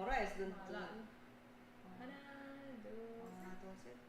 memorize, don't you? Wala. Ana, dos. Dos.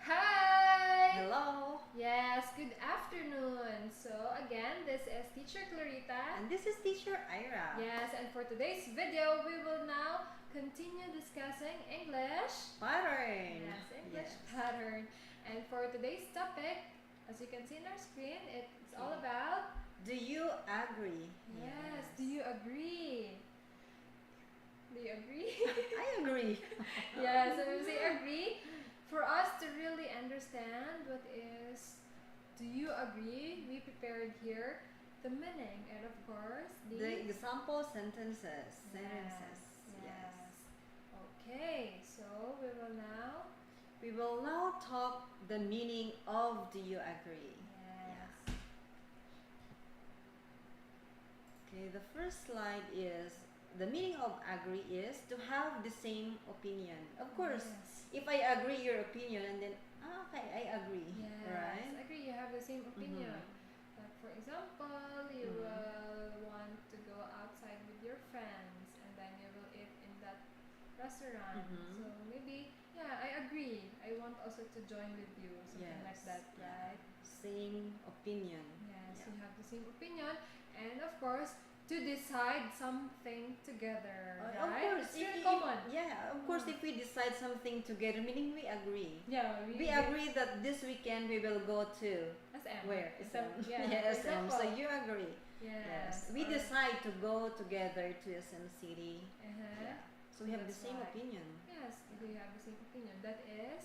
Hi! Hello. Yes, good afternoon. So again, this is Teacher Clarita. And this is Teacher Ira. Yes, and for today's video, we will now continue discussing English Pattern. Yes, English pattern. And for today's topic, as you can see on our screen, it's all about Do you agree? yes. Do you agree? Do you agree? I agree. Yeah, so when we say agree, for us to really understand what is do you agree, we prepared here the meaning and of course The example sentences. Yes. Okay, so We will now talk the meaning of do you agree? yes. Okay, the first slide is the meaning of agree is to have the same opinion. Of course, Yes. if I agree your opinion and then okay, I agree, Yes, right? I agree. You have the same opinion. Like for example, you will want to go outside with your friends, and then you will eat in that restaurant. So maybe, yeah, I agree. I want also to join with you, something like that, right? Same opinion. Yes, you have the same opinion, and of course, to decide something together, Of right? course, It's very common. Yeah, of course, if we decide something together, meaning we agree. Yeah, We agree that this weekend we will go to SM. where? Yeah, Yeah, for SM. So example. you agree. Yes. We or- decide to go together to SM City. Uh-huh. Yeah. So we have the That's same why. opinion. Yes, we have the same opinion. That is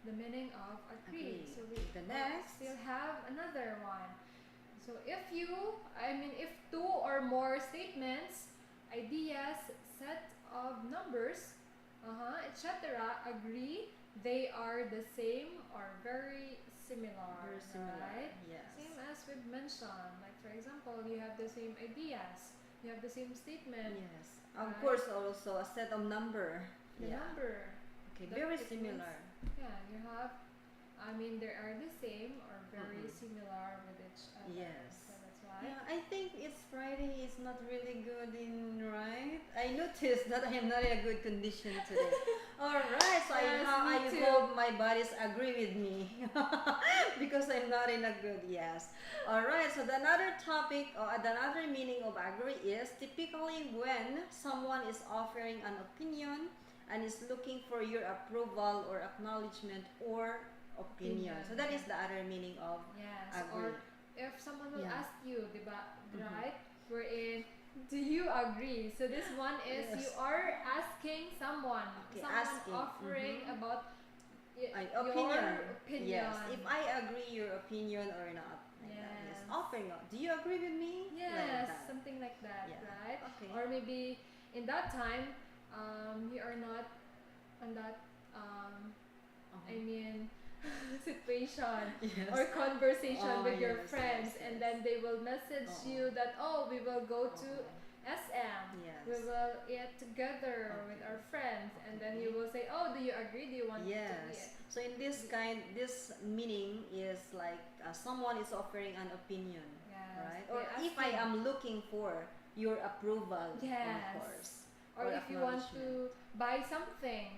the meaning of agree. Agree. So we The next. still have another one. So if two or more statements, ideas, set of numbers, etc. agree, they are the same or very similar. Very similar. Right? Yes. Same as we've mentioned. Like for example, you have the same ideas, you have the same statement. Yes. Of Right. course, also a set of number. The number. Okay, That very it similar. Yeah, you have. They are the same or very similar with each other. Yes. So that's why. Yeah, I think it's Friday is not really good in right. I noticed that I am not in a good condition today. Alright, so Yes, I me too. hope my bodies agree with me because I'm not in a good yes. Alright, so the another topic or another meaning of agree is typically when someone is offering an opinion and is looking for your approval or acknowledgement or opinion. So that is the other meaning of Yes. agree. Or if someone will Yeah. ask you, diba, right? We're in. Do you agree? So this one is Yes. you are asking someone, Okay, someone asking. offering about your Opinion. opinion. Yes. If I agree your opinion or not. Like that. Yes. Yes. Offering. Do you agree with me? Like Yes, that. something like that, Yeah. right? Okay. Or maybe in that time, you are not on that, situation Yes. or conversation Oh, with your yes, friends, yes, and yes. then they will message you that we will go to SM. Yes. We will eat together with our friends, and then you will say, "Oh, do you agree? Do you want to eat?" Yes. So in this meaning is like someone is offering an opinion, Yes. right? They're Or if I asking. am looking for your approval, Yes. of course. Or if you want to acknowledgement. buy something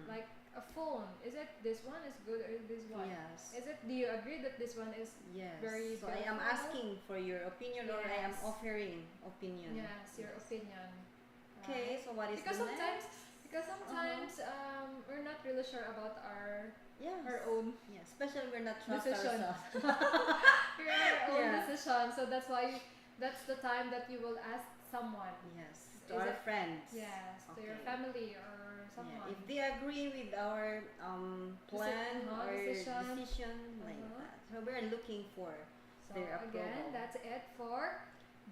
like a phone, is it this one is good or this one? Yes. Is it? Do you agree that this one is? Yes. very So I am beautiful? asking for your opinion or I am Yes. offering opinion. Yes, your opinion. Okay, right? so what is Because the sometimes, next? because sometimes we're not really sure about our Yes. own Yeah, especially we're not trust decision. ourselves. our own Yeah. decision. So that's why that's the time that you will ask someone. Yes, Is to our it- friends. Yes, to your Okay. family or someone. Yeah, if they agree with our plan or decision. decision like that. So we're looking for So their approval. again, that's it for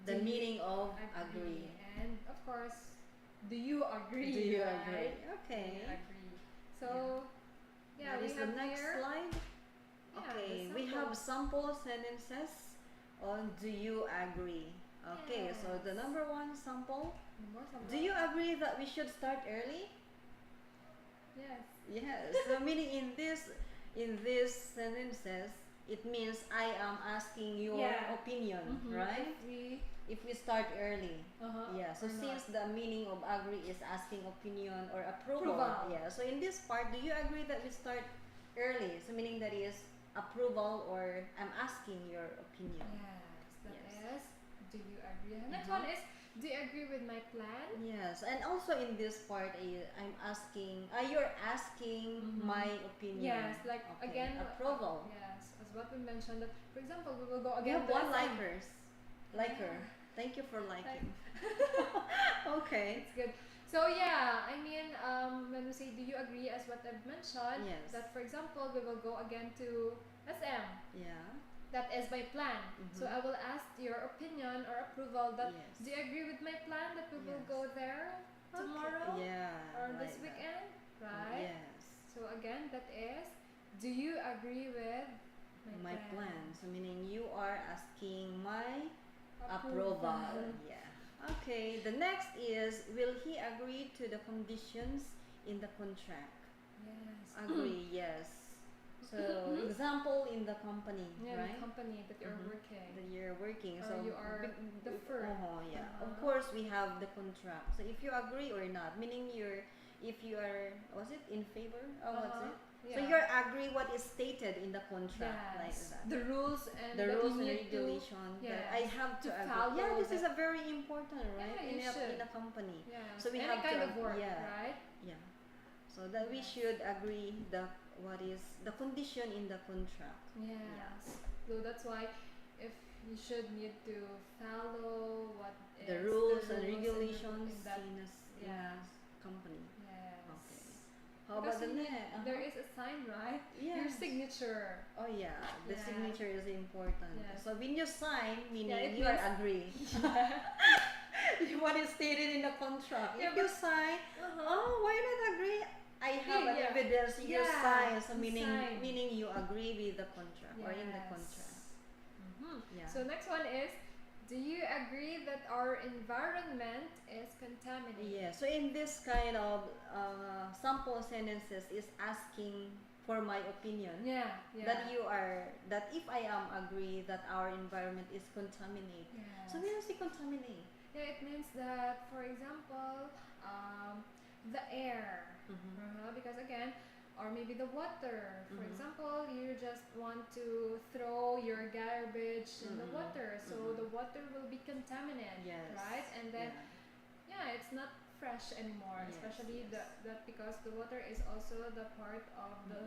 the do meaning of agree. agree. And of course, do you agree? Do you right? agree? Do Okay. you agree? So yeah, That we is have the next here. slide. Yeah, Okay, the we have sample. sample sentences on do you agree? Okay, so the Yes. number one sample. More sample. Do you agree that we should start early? Yes. Yes. So meaning in this sentences, it means I am asking your Yeah. opinion, Mhm. right? If we start early. Yeah, so or not. since the meaning of agree is asking opinion or approval, Approval. yeah. So in this part, do you agree that we start early? So meaning that is approval or I'm asking your opinion. Yes, that Yes. is. Do you agree? The next one is, do you agree with my plan? Yes, and also in this part, I'm asking. You're asking Mhm. my opinion. Yes, like Okay, again, approval. yes, as what we mentioned. That, for example, we will go We again. have to one SM. likers. Liker. Yeah. Thank you for liking. Okay. It's good. So yeah, I mean, when we say, do you agree, as what I've mentioned, Yes. that for example, we will go again to SM. Yeah. That is my plan. So Mhm. I will ask your opinion or approval. That, Yes. do you agree with my plan that we will Yes. go there tomorrow Okay. Yeah. or like this that. weekend, right? Yes. So again, that is, do you agree with My plan. So meaning you are asking my approval. Yeah. Okay. The next is, will he agree to the conditions in the contract? Yes. Agree. Yes. So Mhm. example in the company, Yeah, right? the company that you're Mhm. working. That you're working. Or So you are the firm. yeah. Of Uh-huh. course we have the contract. So if you agree or not, meaning if you are, was it in favor? Oh, what's it? Yeah. So you're agree what is stated in the contract, like Yes. that. The rules and The that rules you and need regulation that yes, I have to to agree. follow Yeah, this is that. a very important, right? Yeah, you should. In a company. Yeah. So we any have kind to of work, yeah. right? Yeah. So that we Yes. should agree the what is the condition in the contract. Yes. So that's why, if you should need to follow what The is rules the and rules regulations in that. in Yeah. a company. Yes. Okay. How Because about the you need, next? there is a sign, right? Your Yes. signature. Oh yeah, the Yeah. signature is important. Yes. So when you sign, meaning Yeah, it you are means- agree. What is stated in the contract. Yeah, If you sign, oh, why not agree? I have an Yeah. evidence you Yeah, sign. So you sign. meaning you agree with the contract or in the Yes. contract. Yeah. So next one is, do you agree that our environment is contaminated? Yeah. So in this kind of sample sentences is asking for my opinion. Yeah. Yeah. That if I am agree that our environment is contaminated. Yes. So when you say contaminate, Yeah, it means that, for example, the air, because again, or maybe the water. For example, you just want to throw your garbage in the water, so the water will be contaminated, yes, right? And then, yeah. it's not fresh anymore, Yes, especially yes. that because the water is also the part of the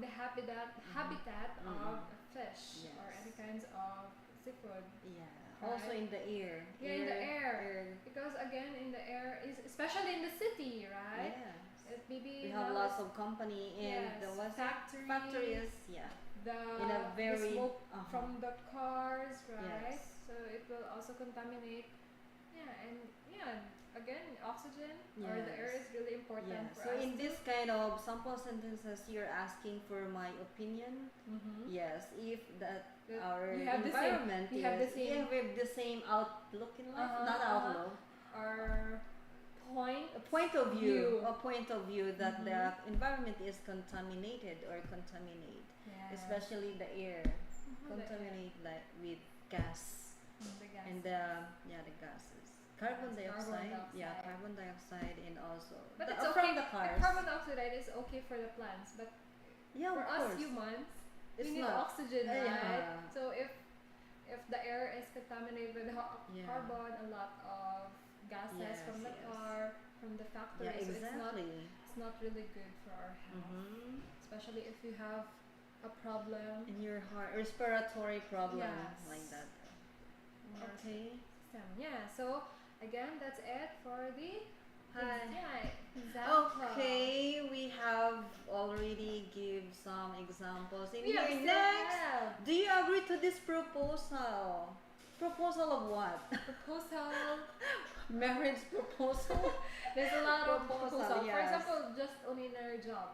habitat of a fish or Yes. any kinds of seafood. Yeah. Right. Also in the air. Yeah, in the air. Because again, in the air is especially in the city, right? Yes. It maybe We have now lots of company and yes, the what's factories, yeah. the in a very the smoke from the cars, right? Yes. So it will also contaminate. Yeah, and again, oxygen or the air is really important Yeah. for So us. in this kind of sample sentences, you're asking for my opinion. Yes, if that That our we have the same- environment we have the is, same- yeah, we have the same outlook in life, not outlook. our A point of view, View. a point of view that the environment is contaminated or contaminate, yeah. especially the air, The air. contaminate like with gas The gas. and the gases, carbon Yes, carbon dioxide, dioxide. carbon dioxide, and also But the, it's okay. from the cars. Carbon dioxide is okay for the plants, but Yeah, for of us course. humans, It's we need not. oxygen, right? Yeah. So if the air is contaminated with Yeah. carbon, a lot of gases Yes, from the yes. car, from the factory, Yeah, so exactly. it's not really good for our health, especially if you have a problem In your heart, respiratory problem, Yes. like that. in your Okay. system. Yeah. So again, that's it for the Hi. example. Okay, we have already give some examples in We have here. said Next, help. do you agree to this proposal? Proposal of what? Proposal. Marriage proposal? There's a lot of Proposal, proposal. For yes. example, just ordinary job.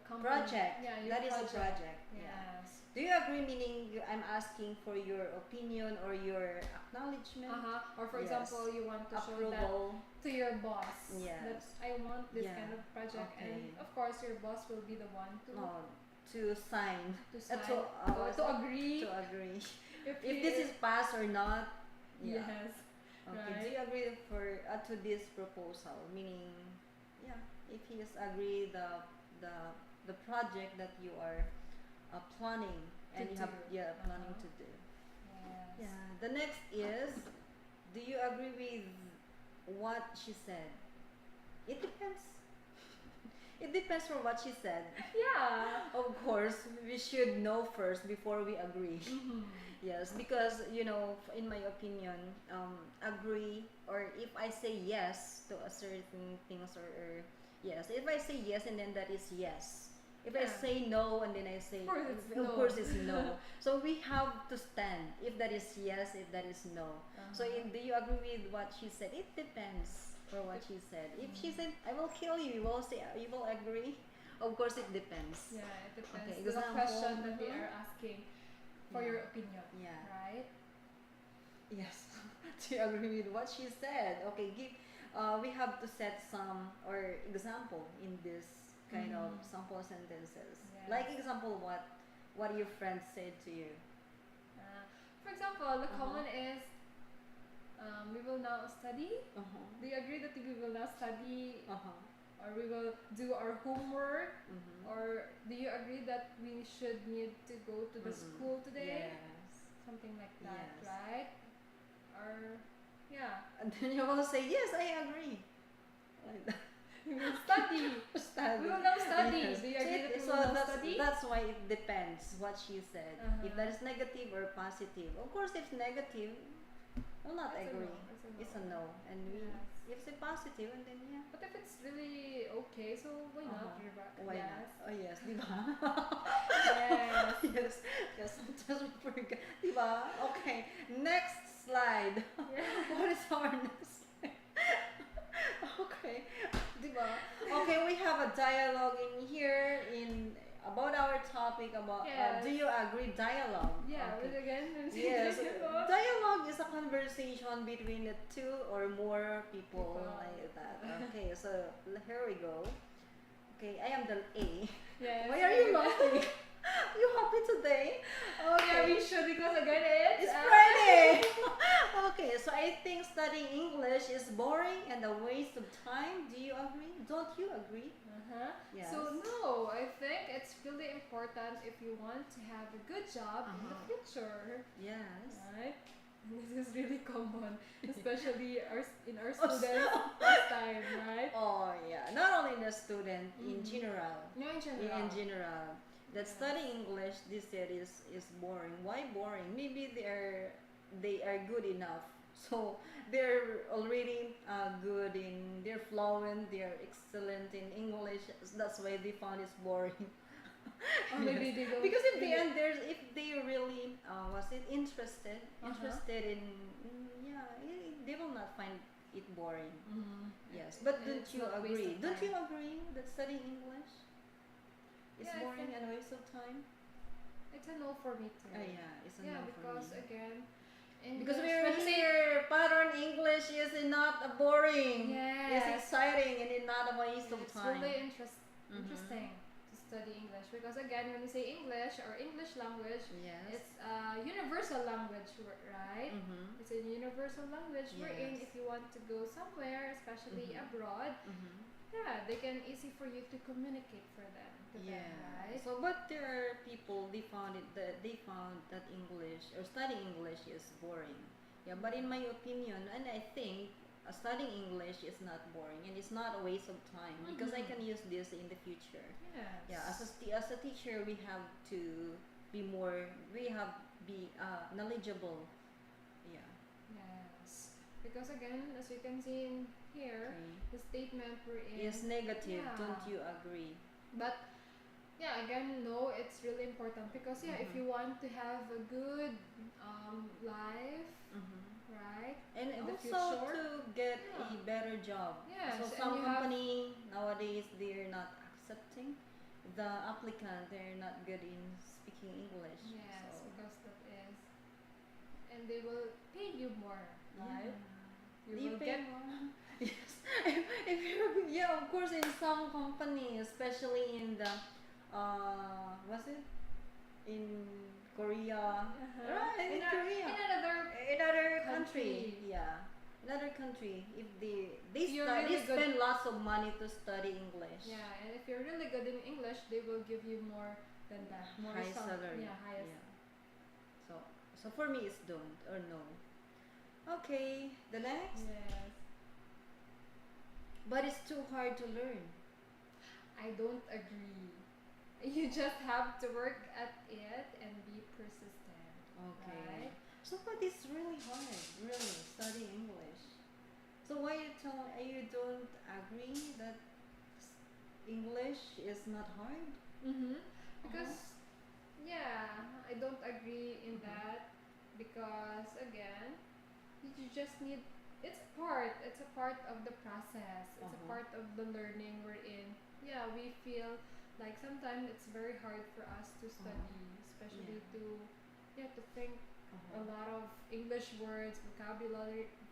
Company. Project. Yeah, your That is a project. Yeah. Yes. Do you agree? Meaning I'm asking for your opinion or your acknowledgement, Or for Yes. example, you want to show that approval. to your boss. Yes. That I want this Yeah. kind of project, Okay. and of course, your boss will be the one to No, to sign, to sign, to to agree to agree if, if this is passed or not. Yeah. yes, Okay. Do right. you agree for to this proposal? Meaning, yeah, if he is agree the the project that you are planning To and you have, do. yeah, planning to do. Yes. Yeah. The next is, do you agree with what she said? It depends. It depends from what she said. Yeah. Of course, we should know first before we agree. Mm-hmm. Yes, because in my opinion, agree, or if I say yes to a certain things, or yes, if I say yes and then that is yes. If I Yeah. say no and then I say, Of course it's of no. course it's no. So we have to stand if that is yes, if that is no. So do you agree with what she said? It depends for what she said. If she said, "I will kill you," you will say, you will agree. Of course, it depends. Yeah, it depends. Okay, The example. question that they Mhm. are asking for Yeah. your opinion. Yeah. Right? Yes. Do you agree with what she said? Okay, give. We have to set some or example in this kind of Mhm. sample sentences. Yes. Like example, what your friend said to you. For example, the Uh-huh. common is we will now study. Uh huh. Do you agree that we will now study Uh huh. or we will do our homework? Mm-hmm. Or do you agree that we should need to go to the school today? Yes. Something like that, Yes. right? Or yeah, And then you will say, "Yes, I agree." Like that. we will study. Study. We will now study. Yes. Do you So agree that we so will now that's study? that's why it depends what she said. If Uh-huh. that is negative or positive. Of course, if negative, will not It's a agree. no. It's a no. And Yes. if it's a positive, and then yeah. But if it's really okay, so why not? Uh-huh. Rebecca? Why Yes. not? Oh yes, diba? Yes. Yes. Yes, sometimes we forget. Diba? Okay. Next slide. Yeah. What is our next slide? Okay. Diba? Okay, we have a dialogue in here in about our topic about Yes. do you agree dialogue? Yeah, Okay. but again, Yes, dialogue is a conversation between the two or more people, People. like that. Okay, so here we go. Okay, I am the A. Yes. Why are you laughing? You happy today? Okay. Yeah, we should because again It's Friday. Okay, so I think studying English is boring and a waste of time. Do you agree? Don't you agree? Uh-huh. Yes. So no, I think it's really important if you want to have a good job in the Uh-huh. future, Yes. right? And this is really common, especially in our Oh, students last time, right? Oh yeah, not only the student, in Mhm. general. No, in general. In general, that Yes. studying English this year is boring. Why boring? Maybe they are good enough. So they're already good in, they're fluent, they're excellent in English. That's why they found it's boring. Or maybe they don't. Because if they really- and there's if they really was it interested Uh-huh. interested in, yeah, they will not find it boring. Mhm. Yes, but And don't it's you not waste agree? of Don't you time. agree that studying English is Yeah, I boring think- and a waste of time? It's a no for me too. Yeah, it's a Yeah, no because for me. again, Because English, we're when you say- here, pattern English is not a boring. Yes. It's exciting and it's not a waste of It's time. really Mhm. interesting to study English because again, when you say English or English language, Yes. it's a universal language, right? Mm-hmm. It's a universal language wherein Yes. if you want to go somewhere, especially Mhm. abroad, Mm-hmm. yeah, they can easy for you to communicate for them, to them, right? So, but there are people they found that English or studying English is boring. Yeah, but in my opinion, and I think studying English is not boring and it's not a waste of time because I Mhm. can use this in the future. Yes. Yeah, as a teacher, we have to be knowledgeable. Yeah. Yes. Because again, as you can see in here, Okay. the statement we're in. Is negative. Yeah. Don't you agree? But yeah, again, no, it's really important because yeah, if Mhm. you want to have a good life, Mm-hmm. right? And In the also future? to get Yeah. a better job. Yes, So and some you have- company nowadays they're not accepting the applicant. They're not good in speaking English. Yes, So, because that is, and they will pay you more, right? yeah. You Do you will pay get more? Yes. If you're, yeah, of course, in some companies, especially in the Was it in Korea? Right, in Korea. In another Another country. country. Yeah, another country. If they You're study, really good. spend lots of money to study English. Yeah, and if you're really good in English, they will give you more than that. More High salary. Yeah, highest. Yeah. So for me it's don't or no. Okay, the next. Yes. But it's too hard to learn. I don't agree. You just have to work at it and be persistent. Okay. Right? So but it's really hard, really, study English. So why you don't agree that English is not hard? Mm-hmm. Because, yeah, I don't agree in that because, again, you just need, it's a part of the process, it's a part of the learning we're in. Yeah, we feel like sometimes it's very hard for us to study, especially to think a lot of English words,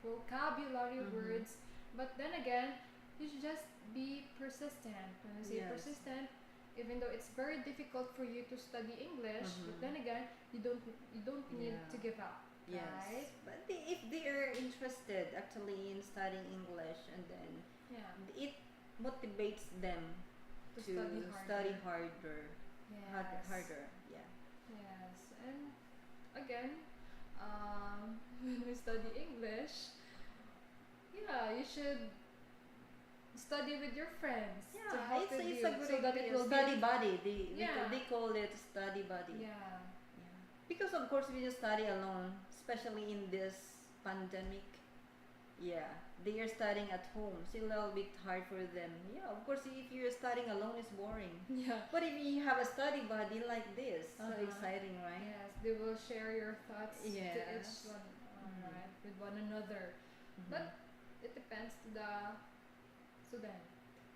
vocabulary words. But then again, you should just be persistent. When I say Yes. persistent, even though it's very difficult for you to study English, but then again, you don't need Yeah. to give up. Yes. Right? But if they are interested actually in studying English, and then Yeah. it motivates them To to study harder. harder. Yes. Harder. Yeah. Yes. And again, when we study English, yeah, you should study with your friends to Yeah, help it's with a you good so that it idea. will Study be buddy. Yeah. They call it study buddy. yeah. Yeah. Because of course when you study alone, especially in this pandemic, yeah, they are studying at home. It's a little bit hard for them. Yeah, of course if you're studying alone it's boring. Yeah. But if you have a study buddy like this, so Uh-huh. exciting, right? Yes, they will share your thoughts to Yes. each one, right, with one another. Mhm. But it depends to the student.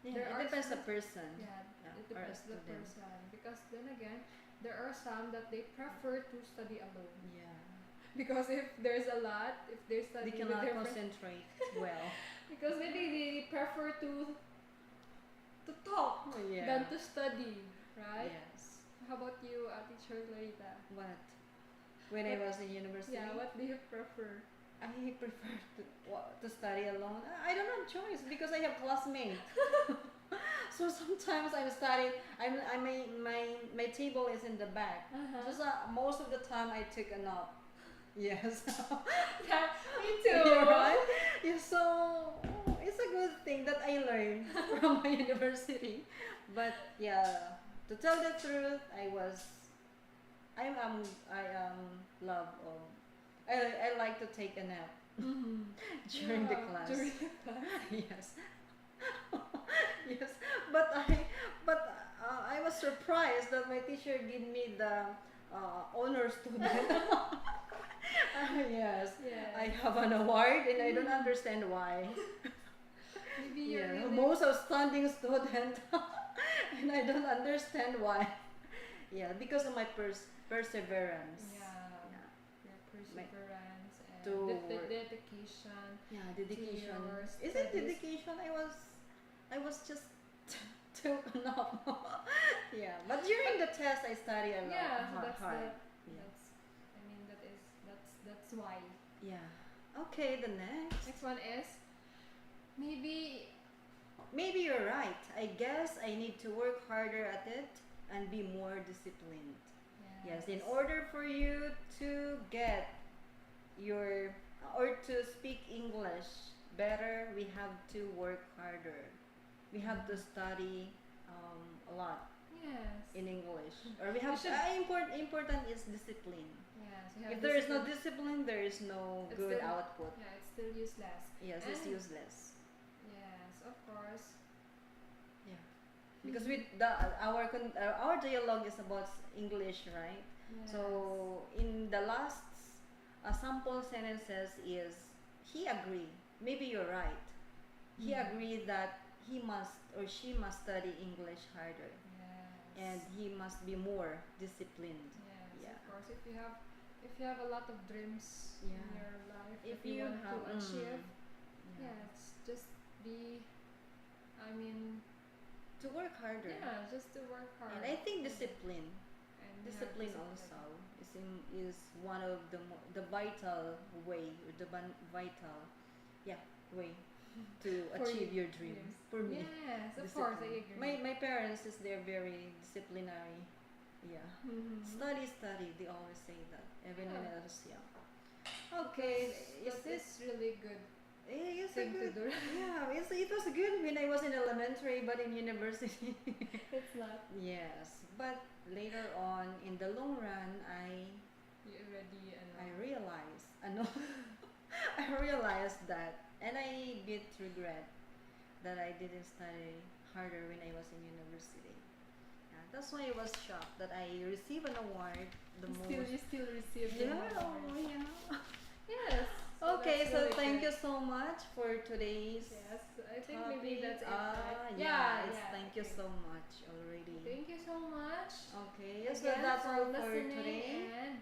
yeah, there it are depends the some- person. Yeah, Yeah, it or a depends the student. person. Because then again, there are some that they prefer to study alone. Yeah. Because if there's a lot, if they study They with cannot their friends, concentrate well. because maybe they prefer to talk Yeah. than to study, right? Yes. How about you, Teacher Clarita? What? When I was in university, Yeah, what do you prefer? I prefer to study alone. I don't have choice because I have classmates. So sometimes I'm studying. I my table is in the back. Just most of the time I took a nap. Yes. Yeah, me too. Yeah, right? Yeah, so it's a good thing that I learned from my university. But yeah, to tell the truth, I love I like to take a nap during the Yeah, class. during the class. Yes. Yes, but I was surprised that my teacher gave me the honor student. Yes, Yeah. I have an award and I don't understand why. Maybe you're Yeah, really most outstanding student, and I don't understand why. Yeah, because of my perseverance. Yeah. Yeah, Your perseverance and To work. dedication. yeah, dedication. your Is it studies. dedication? I was just took enough. Yeah, but during the test I study a lot. Yeah, so that's hard. the Yeah. that's why. Yeah. Okay, the next. Next one is maybe Maybe you're right. I guess I need to work harder at it and be more disciplined. Yes, in order for you to get your or to speak English better, we have to work harder. We have to study a lot Yes. in English, or we have should- important is discipline. Yes. You have If there is no discipline. discipline, there is no It's good still- output. Yeah, it's still useless. Yes, it's And- useless. Yes, of course. Yeah, because with our dialogue is about English, right? Yes. So in the last sample sentences is he agree. Maybe you're right. He Mm. agreed that he must or she must study English harder, Yes. and he must be more disciplined. Yes, Yeah. of course. If you have a lot of dreams in Yeah. your life If that you you want have to achieve, yeah. yes, just be. I mean, to work harder. Yeah, just to work hard. And I think discipline, And discipline also is one of the vital way, or the vital, yeah, way to For achieve you. your dream. Yes. For me, Yes, of course, I discipline. agree. My parents is they're very disciplinary. Yeah. Mhm. Study. They always say that, even when Yeah. I was young. Okay, is That this? is really good It's a thing to good. do. Yeah, it was good when I was in elementary, but in university. It's not. Yes, but later on, in the long run, You already I realized, no, I realized that, and I did regret that I didn't study harder when I was in university. Yeah, that's why I was shocked that I received an award, the most. you still receive the Yeah, award. oh yeah. Yes. Okay, that's so really thank good. you so much for today's Yes, I think topic. maybe that's it. Right? Yeah, it's thank you okay. so much already. Thank you so much. Okay, so Again, that's for all for listening today. and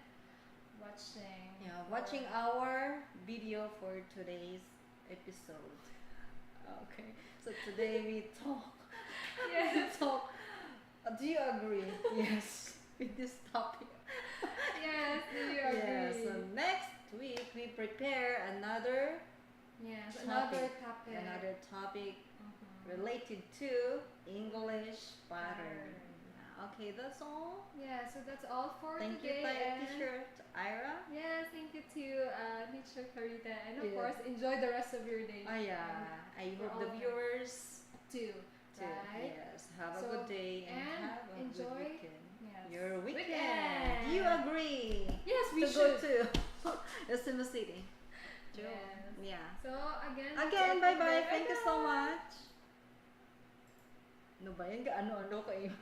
watching. Yeah, watching our video for today's episode. Okay, so today we talk. Yes. talk. Do you agree? Yes, with this topic. Yes, do you agree? Yeah. So next week we prepare another Yes, topic. another topic. Another topic Mhm. related to English pattern. Yeah, okay, that's all. Yeah, so that's all for Thank you, today. and teacher Ira. yes, thank you to teacher Clarita, and of Yeah. course enjoy the rest of your day. Yeah, I we're hope the all viewers too. too. Right? Yes, have a So, good day and and have a enjoy good weekend. Yes. Your weekend. Weekend. Do you agree? Yes, we to should. go to Yosemite City. Joe. Yes. Yeah. So again, that's Again, it bye for bye. today. Thank you so Bye-bye. much. Ano ba yan? Ano kayo?